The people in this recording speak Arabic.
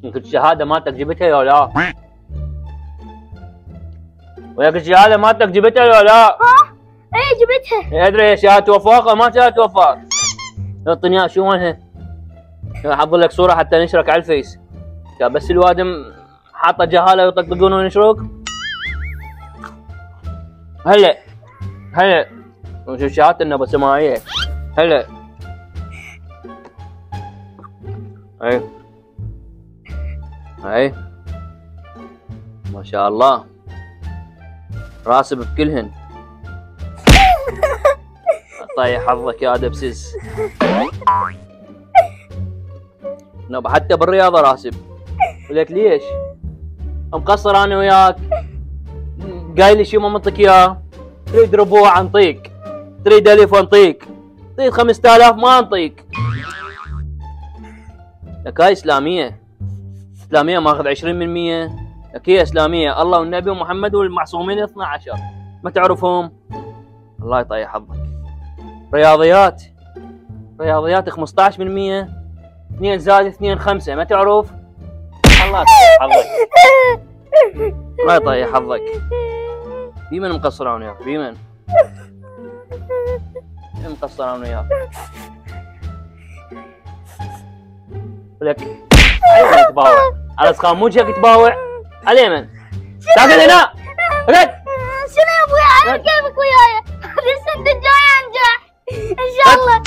يمكن الشهادة مالتك جبتها ولا لا؟ وياك الشهادة مالتك جبتها ولا لا؟ ها؟ اي جبتها. ادري شهادة وفاق ما شهادة وفاق. اعطني اياها شو وينها؟ احضر لك صورة حتى نشرك على الفيس. بس الوادم حاطة جهالة ويطقطقون وينشروك. هلا هلا وشوف شهادة النبى السماوية. هلا اي ما شاء الله راسب بكلهن. طيح حظك يا دبسس. نبى حتى بالرياضة راسب. ولك ليش؟ مقصر انا وياك. قايل لي شي ما منطق اياه. تريد ربوع انطيك، تريد الف انطيك، تريد 5000 ما انطيك. لك هاي اسلامية. اسلامية ماخذ 20%. لك هي اسلامية الله والنبي ومحمد والمعصومين 12 ما تعرفهم؟ الله يطيح حظك. رياضيات 15%. 2 زائد 2 5 ما تعرف؟ الله يطيح حظك. الله يطيح حظك. بمن مقصران وياك؟ بمن مقصران وياك؟ ولك على تباوع على سخان مو هيك تباوع على من؟ تاكل هنا. شنو يا ابوي على كيفك وياي. هذه السنة الجاية انجح ان شاء الله.